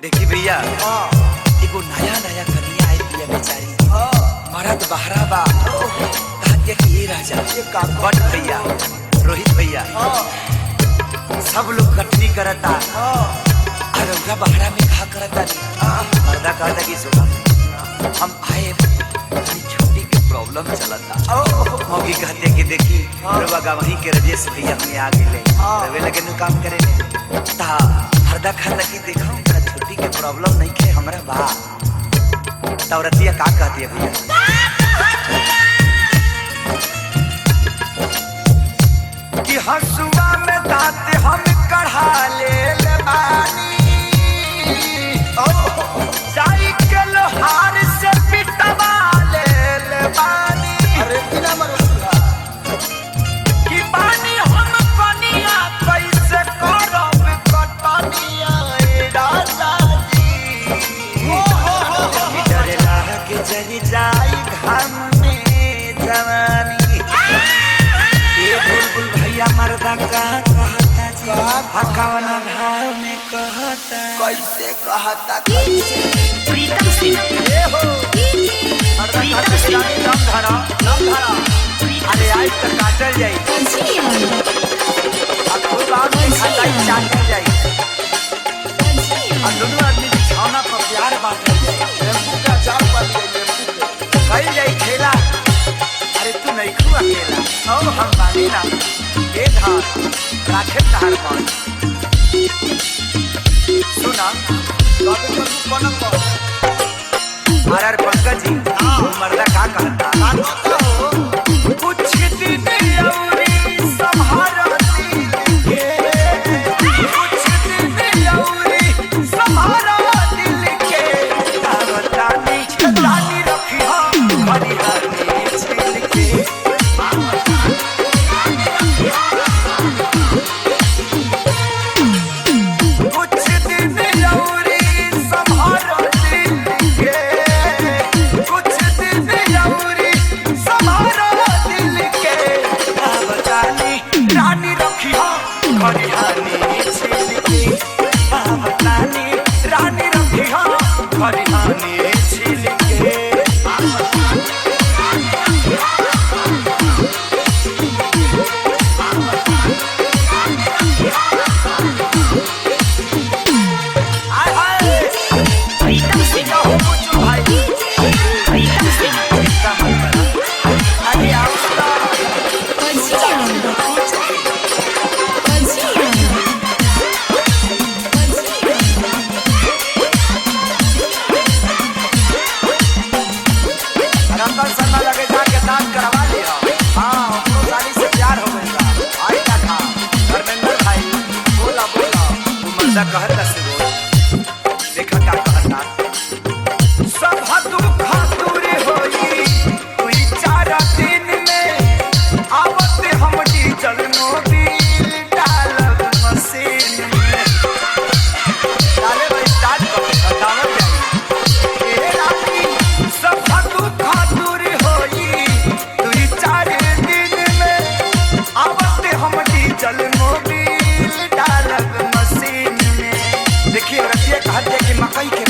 देखी भैया एगो नया नया कनिया आई बिया बेचारी मरद बहरा बा कहते कि ये राजा बट भैया रोहित भैया सब लोग कटनी करता और उनका बहरा में कहा करता नहीं मर्दा कहता कि सुना हम आए छोटी की प्रॉब्लम चलता मौगी कहते कि देखी वही के रजेश भैया हमें आ गए रवे लगे नु काम करे ता मर्दा कहता कि देखो मेरा छोटी के प्रॉब्लम नहीं खे हमरा बा तौरतिया का कहती है भैया कि हंसुआ में दांत हम कढ़ा ले बानी साइकिल हार से पिटवा ले बानी अरे बिना मरुआ कि बानी हम कनिया कैसे करब कटनिया ए राजा जी डरे लागे जरी जाई घाम में जवानी ये बुलबुल भैया मर्दा का कहता जी हकावना भाव में कहता कैसे कहता प्रीतम सिंह ए हो मर्दा कहता कि दम धरा अरे आज तक काटल जाई अब खूब आग में खटाई चाटल जाई अब दोनों आदमी बिछौना पर प्यार बांटल जाई नींबू का चार पड़ गई कल जाई खेला अरे तू नहीं खुआ खेला अब हम बानी ना ए धार राखे धार मान सुना बाबू को कोन को आर पंकज जी मर्दा का कहता का कहता हो कुछ दिन औरी संभारती के कुछ दिन औरी संभारती के तानी तानी रखी हम हरी हरी छिल के कुछ दिन औरी संभारती के कुछ दिन औरी संभारती के रानी रखी हम हरी हरी छिल के रानी रखी हम हरी हरी छिल के आय हाय प्रीतम सिंह हो मुझू भाई प्रीतम सिंह इसका मतलब अरे आओ रंगल सन्ना लगे जाके दान करवा लिया हाँ उसको साली से प्यार हो गया आई क्या था धर्मेंद्र भाई बोला तू मर्दा कहता से बोल देखा क्या कहता सब दुख दूर होई कोई 4 दिन में आवते हम डीजल मोबिल डालब मशीन में डाले भाई स्टार्ट करो बताओ जाए ए रानी सब दुख दूर होई कोई 4 दिन में आवते हम डीजल मोबिल डालब मशीन में देखिए रतिया कहते कि मकई के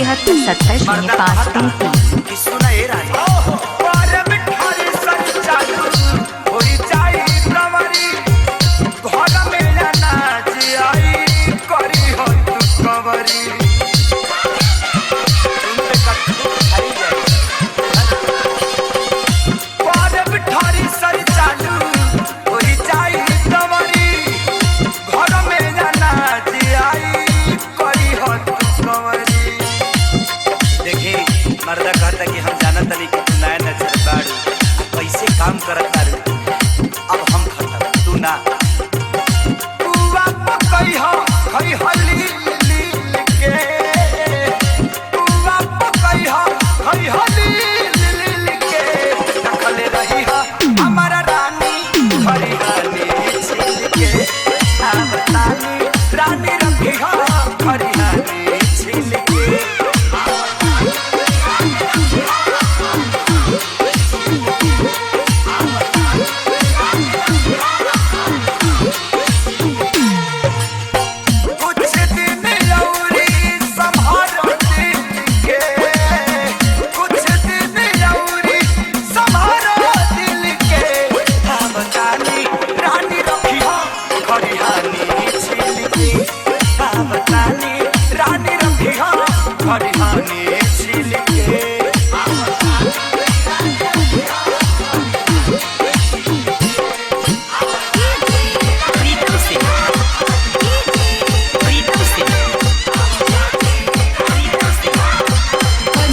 88-73-05-33 कि सुना ए रानी पर मिठाई सच चालू होई जाई कमरी घर में ना जी आई करी हो तू कवरी तुमने कट्टू खाई जाए पर मिठाई सच चालू होई जाई कमरी घर में ना जी आई करी हो तू कवरी देखी मर्दा कहता कि हम जानत तनी कि तू नया नजर बाड़ू कैसे काम करत तारू अब हम खत्म तू ना बुआ पकई हो खई हली लील के बुआ पकई हो खई हली लील के रखले रही हो हमारा रानी हरियाणी छिल के अब तानी रानी रखी हो हरियाणी छिल के कुछ दिन लौरी संभारो दिल के कुछ दिन लौरी संभारो दिल के हम तानी रानी रखी हो हरियाणी छिल के हम तानी रानी रखी हो हरियाणी छिल के प्रीतम सिंह प्रीतम सिंह प्रीतम सिंह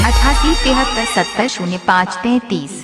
अठासी 73 70 05 33